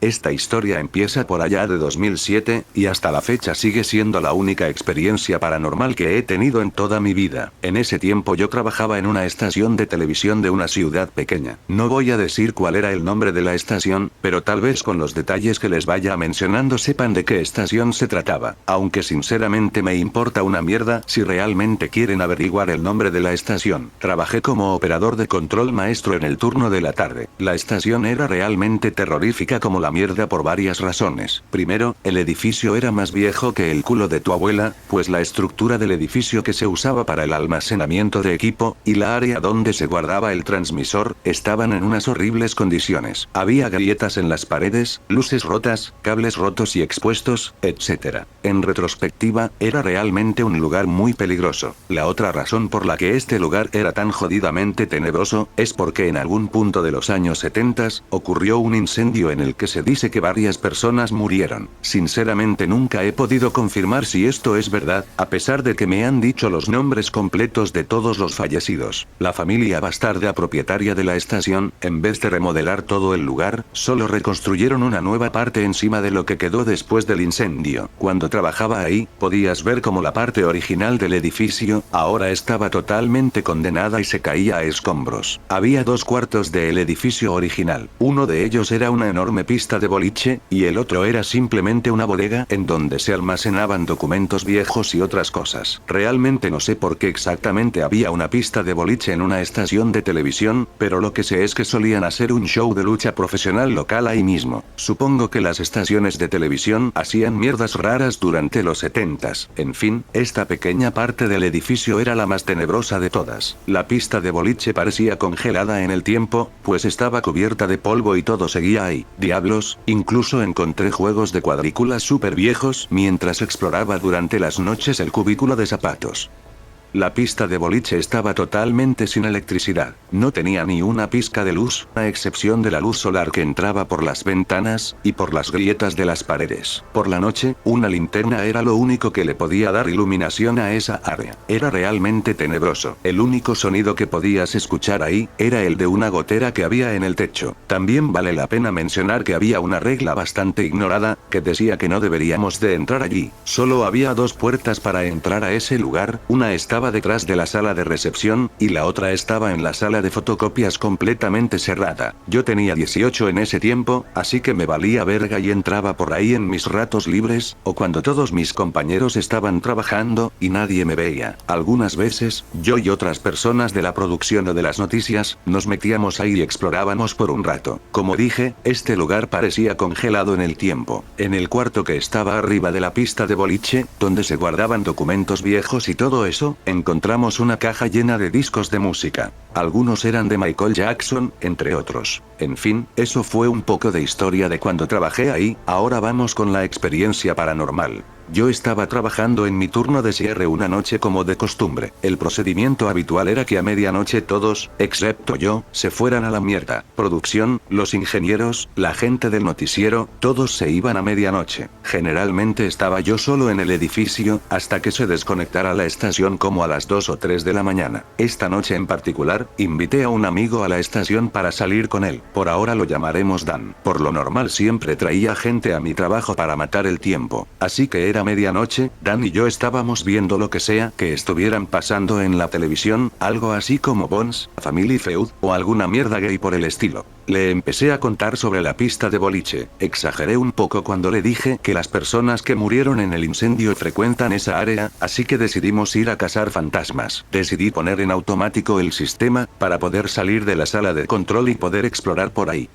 Esta historia empieza por allá de 2007, y hasta la fecha sigue siendo la única experiencia paranormal que he tenido en toda mi vida. En ese tiempo yo trabajaba en una estación de televisión de una ciudad pequeña. No voy a decir cuál era el nombre de la estación, pero tal vez con los detalles que les vaya mencionando sepan de qué estación se trataba. Aunque sinceramente me importa una mierda si realmente quieren averiguar el nombre de la estación. Trabajé como operador de control maestro en el turno de la tarde. La estación era realmente terrorífica como la mierda por varias razones. Primero, el edificio era más viejo que el culo de tu abuela, pues la estructura del edificio que se usaba para el almacenamiento de equipo, y la área donde se guardaba el transmisor, estaban en unas horribles condiciones. Había grietas en las paredes, luces rotas, cables rotos y expuestos, etc. En retrospectiva, era realmente un lugar muy peligroso. La otra razón por la que este lugar era tan jodidamente tenebroso, es porque en algún punto de los años 70, ocurrió un incendio en el que se dice que varias personas murieron. Sinceramente nunca he podido confirmar si esto es verdad, a pesar de que me han dicho los nombres completos de todos los fallecidos. La familia bastarda propietaria de la estación, en vez de remodelar todo el lugar, solo reconstruyeron una nueva parte encima de lo que quedó después del incendio. Cuando trabajaba ahí, podías ver cómo la parte original del edificio, ahora estaba totalmente condenada y se caía a escombros. Había 2 cuartos del edificio original. Uno de ellos era una enorme pista de boliche, y el otro era simplemente una bodega en donde se almacenaban documentos viejos y otras cosas. Realmente no sé por qué exactamente había una pista de boliche en una estación de televisión, pero lo que sé es que solían hacer un show de lucha profesional local ahí mismo. Supongo que las estaciones de televisión hacían mierdas raras durante los 70s. En fin, esta pequeña parte del edificio era la más tenebrosa de todas. La pista de boliche parecía congelada en el tiempo, pues estaba cubierta de polvo y todo seguía ahí. Diablos, incluso encontré juegos de cuadrículas súper viejos mientras exploraba durante las noches el cubículo de zapatos. La pista de boliche estaba totalmente sin electricidad. No tenía ni una pizca de luz, a excepción de la luz solar que entraba por las ventanas, y por las grietas de las paredes. Por la noche, una linterna era lo único que le podía dar iluminación a esa área. Era realmente tenebroso. El único sonido que podías escuchar ahí, era el de una gotera que había en el techo. También vale la pena mencionar que había una regla bastante ignorada, que decía que no deberíamos de entrar allí. Solo había dos puertas para entrar a ese lugar, una estaba detrás de la sala de recepción, y la otra estaba en la sala de fotocopias completamente cerrada. Yo tenía 18 en ese tiempo, así que me valía verga y entraba por ahí en mis ratos libres, o cuando todos mis compañeros estaban trabajando, y nadie me veía. Algunas veces, yo y otras personas de la producción o de las noticias, nos metíamos ahí y explorábamos por un rato. Como dije, este lugar parecía congelado en el tiempo. En el cuarto que estaba arriba de la pista de boliche, donde se guardaban documentos viejos y todo eso, encontramos una caja llena de discos de música. Algunos eran de Michael Jackson, entre otros. En fin, eso fue un poco de historia de cuando trabajé ahí. Ahora vamos con la experiencia paranormal. Yo estaba trabajando en mi turno de cierre una noche como de costumbre. El procedimiento habitual era que a medianoche todos, excepto yo, se fueran a la mierda. Producción, los ingenieros, la gente del noticiero, todos se iban a medianoche. Generalmente estaba yo solo en el edificio, hasta que se desconectara la estación como a las 2 o 3 de la mañana. Esta noche en particular, invité a un amigo a la estación para salir con él. Por ahora lo llamaremos Dan. Por lo normal siempre traía gente a mi trabajo para matar el tiempo. Así que era medianoche, Dan y yo estábamos viendo lo que sea que estuvieran pasando en la televisión, algo así como Bones, Family Feud, o alguna mierda gay por el estilo. Le empecé a contar sobre la pista de boliche. Exageré un poco cuando le dije que las personas que murieron en el incendio frecuentan esa área, así que decidimos ir a cazar fantasmas. Decidí poner en automático el sistema, para poder salir de la sala de control y poder explorar por ahí.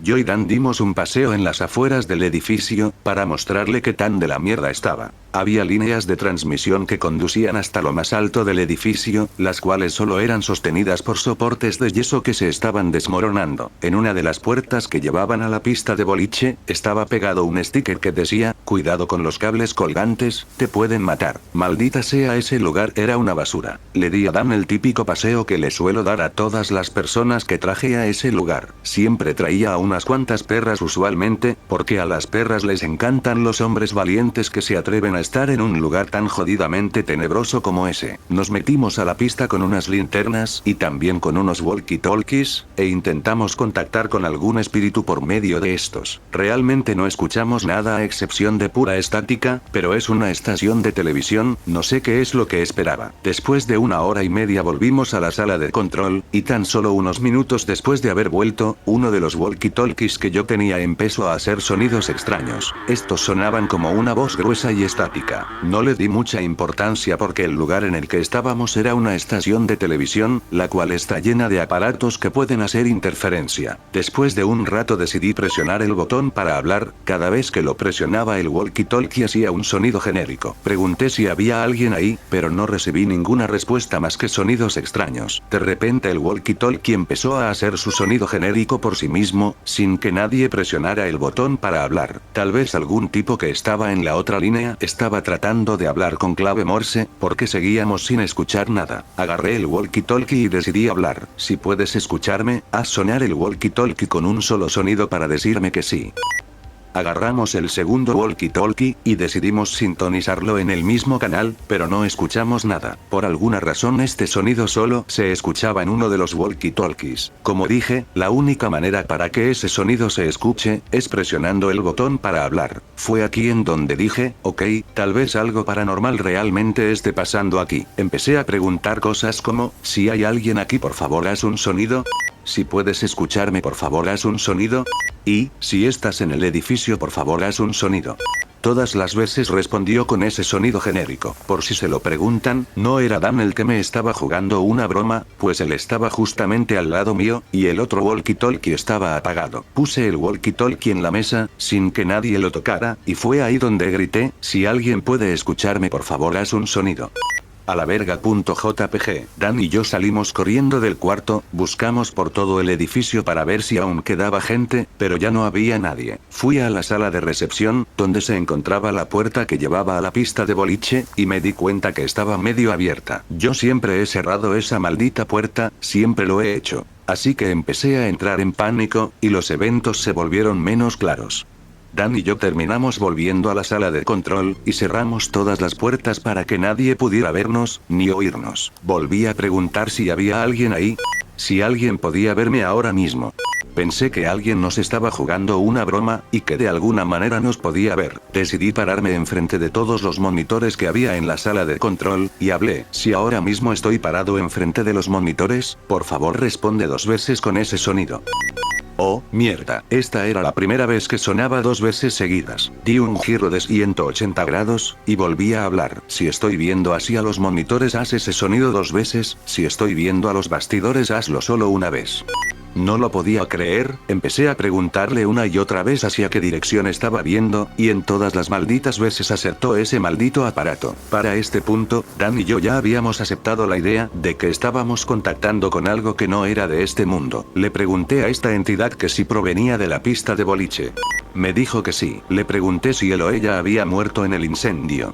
Yo y Dan dimos un paseo en las afueras del edificio, para mostrarle qué tan de la mierda estaba. Había líneas de transmisión que conducían hasta lo más alto del edificio, las cuales solo eran sostenidas por soportes de yeso que se estaban desmoronando. En una de las puertas que llevaban a la pista de boliche, estaba pegado un sticker que decía: cuidado con los cables colgantes, te pueden matar. Maldita sea, ese lugar era una basura. Le di a Dan el típico paseo que le suelo dar a todas las personas que traje a ese lugar. Siempre traía a unas cuantas perras usualmente, porque a las perras les encantan los hombres valientes que se atreven a estar en un lugar tan jodidamente tenebroso como ese. Nos metimos a la pista con unas linternas y también con unos walkie-talkies, e intentamos contactar con algún espíritu por medio de estos. Realmente no escuchamos nada a excepción de pura estática, pero es una estación de televisión, no sé qué es lo que esperaba. Después de 1 hora y media volvimos a la sala de control, y tan solo unos minutos después de haber vuelto, uno de los walkie-talkies que yo tenía empezó a hacer sonidos extraños. Estos sonaban como una voz gruesa y estática. No le di mucha importancia porque el lugar en el que estábamos era una estación de televisión, la cual está llena de aparatos que pueden hacer interferencia. Después de un rato decidí presionar el botón para hablar. Cada vez que lo presionaba el walkie-talkie hacía un sonido genérico. Pregunté si había alguien ahí, pero no recibí ninguna respuesta más que sonidos extraños. De repente el walkie-talkie empezó a hacer su sonido genérico por sí mismo, sin que nadie presionara el botón para hablar. Tal vez algún tipo que estaba en la otra línea estaba tratando de hablar con clave Morse, porque seguíamos sin escuchar nada. Agarré el walkie-talkie y decidí hablar. Si puedes escucharme, haz sonar el walkie-talkie con un solo sonido para decirme que sí. Agarramos el segundo walkie-talkie, y decidimos sintonizarlo en el mismo canal, pero no escuchamos nada. Por alguna razón este sonido solo se escuchaba en uno de los walkie-talkies. Como dije, la única manera para que ese sonido se escuche, es presionando el botón para hablar. Fue aquí en donde dije: ok, tal vez algo paranormal realmente esté pasando aquí. Empecé a preguntar cosas como: si hay alguien aquí, por favor haz un sonido. Si puedes escucharme, por favor haz un sonido. Y, si estás en el edificio, por favor haz un sonido. Todas las veces respondió con ese sonido genérico. Por si se lo preguntan, no era Dan el que me estaba jugando una broma, pues él estaba justamente al lado mío, y el otro walkie-talkie estaba apagado. Puse el walkie-talkie en la mesa, sin que nadie lo tocara, y fue ahí donde grité: si alguien puede escucharme, por favor haz un sonido. A la verga.jpg. Dan y yo salimos corriendo del cuarto, buscamos por todo el edificio para ver si aún quedaba gente, pero ya no había nadie. Fui a la sala de recepción, donde se encontraba la puerta que llevaba a la pista de boliche, y me di cuenta que estaba medio abierta. Yo siempre he cerrado esa maldita puerta, siempre lo he hecho. Así que empecé a entrar en pánico, y los eventos se volvieron menos claros. Dan y yo terminamos volviendo a la sala de control, y cerramos todas las puertas para que nadie pudiera vernos, ni oírnos. Volví a preguntar si había alguien ahí. Si alguien podía verme ahora mismo. Pensé que alguien nos estaba jugando una broma, y que de alguna manera nos podía ver. Decidí pararme enfrente de todos los monitores que había en la sala de control, y hablé. Si ahora mismo estoy parado enfrente de los monitores, por favor responde 2 veces con ese sonido. Oh, mierda, esta era la primera vez que sonaba 2 veces seguidas. Di un giro de 180 grados, y volví a hablar. Si estoy viendo hacia los monitores, haz ese sonido 2 veces, si estoy viendo a los bastidores, hazlo solo una vez. No lo podía creer, empecé a preguntarle una y otra vez hacia qué dirección estaba viendo, y en todas las malditas veces acertó ese maldito aparato. Para este punto, Dan y yo ya habíamos aceptado la idea de que estábamos contactando con algo que no era de este mundo. Le pregunté a esta entidad que si provenía de la pista de boliche. Me dijo que sí. Le pregunté si él o ella había muerto en el incendio.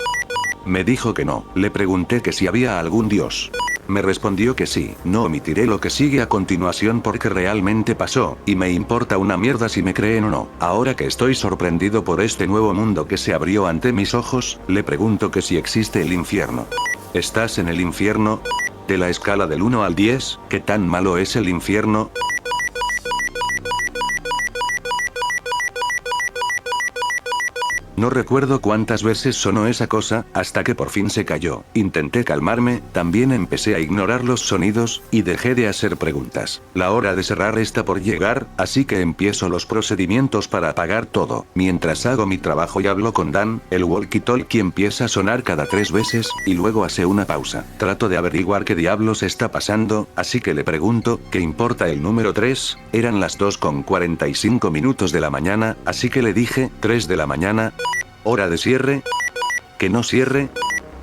Me dijo que no. Le pregunté que si había algún dios. Me respondió que sí. No omitiré lo que sigue a continuación porque realmente pasó, y me importa una mierda si me creen o no. Ahora que estoy sorprendido por este nuevo mundo que se abrió ante mis ojos, le pregunto que si existe el infierno. ¿Estás en el infierno? De la escala del 1 al 10, ¿qué tan malo es el infierno? No recuerdo cuántas veces sonó esa cosa, hasta que por fin se cayó. Intenté calmarme, también empecé a ignorar los sonidos, y dejé de hacer preguntas. La hora de cerrar está por llegar, así que empiezo los procedimientos para apagar todo. Mientras hago mi trabajo y hablo con Dan, el walkie-talkie empieza a sonar cada 3 veces, y luego hace una pausa. Trato de averiguar qué diablos está pasando, así que le pregunto, ¿qué importa el número 3? Eran las 2:45 de la mañana, así que le dije, 3 de la mañana. ¿Hora de cierre? ¿Que no cierre?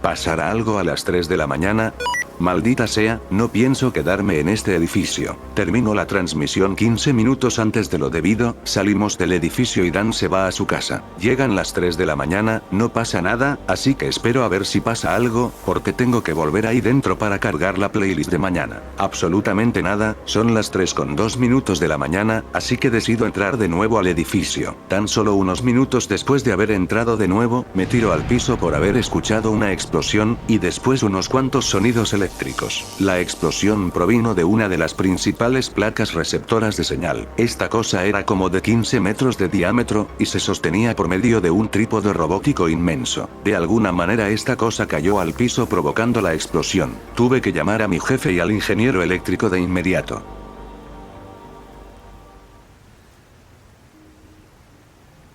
¿Pasará algo a las 3 de la mañana? Maldita sea, no pienso quedarme en este edificio. Termino la transmisión 15 minutos antes de lo debido, salimos del edificio y Dan se va a su casa. Llegan las 3 de la mañana, no pasa nada, así que espero a ver si pasa algo, porque tengo que volver ahí dentro para cargar la playlist de mañana. Absolutamente nada, son las 3:02 de la mañana, así que decido entrar de nuevo al edificio. Tan solo unos minutos después de haber entrado de nuevo, me tiro al piso por haber escuchado una explosión, y después unos cuantos sonidos eléctricos. La explosión provino de una de las principales placas receptoras de señal. Esta cosa era como de 15 metros de diámetro, y se sostenía por medio de un trípode robótico inmenso. De alguna manera esta cosa cayó al piso provocando la explosión. Tuve que llamar a mi jefe y al ingeniero eléctrico de inmediato.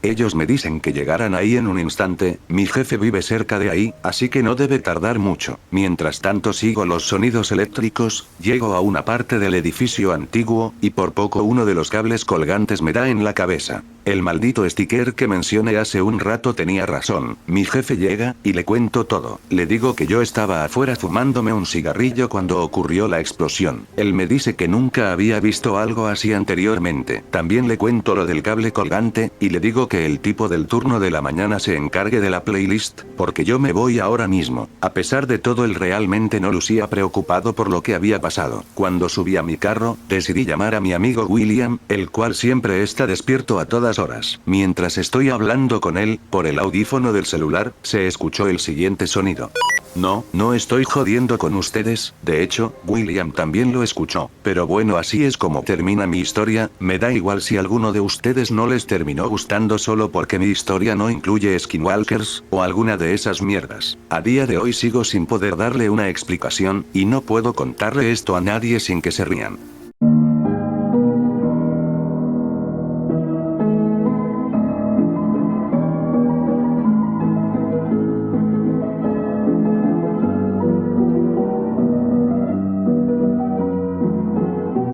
Ellos me dicen que llegarán ahí en un instante, mi jefe vive cerca de ahí, así que no debe tardar mucho. Mientras tanto sigo los sonidos eléctricos, llego a una parte del edificio antiguo, y por poco uno de los cables colgantes me da en la cabeza. El maldito sticker que mencioné hace un rato tenía razón. Mi jefe llega, y le cuento todo. Le digo que yo estaba afuera fumándome un cigarrillo cuando ocurrió la explosión. Él me dice que nunca había visto algo así anteriormente. También le cuento lo del cable colgante, y le digo que el tipo del turno de la mañana se encargue de la playlist, porque yo me voy ahora mismo. A pesar de todo, él realmente no lucía preocupado por lo que había pasado. Cuando subí a mi carro, decidí llamar a mi amigo William, el cual siempre está despierto a todas horas. Mientras estoy hablando con él, por el audífono del celular, se escuchó el siguiente sonido. No estoy jodiendo con ustedes, de hecho, William también lo escuchó. Pero bueno, así es como termina mi historia, me da igual si alguno de ustedes no les terminó gustando solo porque mi historia no incluye skinwalkers, o alguna de esas mierdas. A día de hoy sigo sin poder darle una explicación, y no puedo contarle esto a nadie sin que se rían.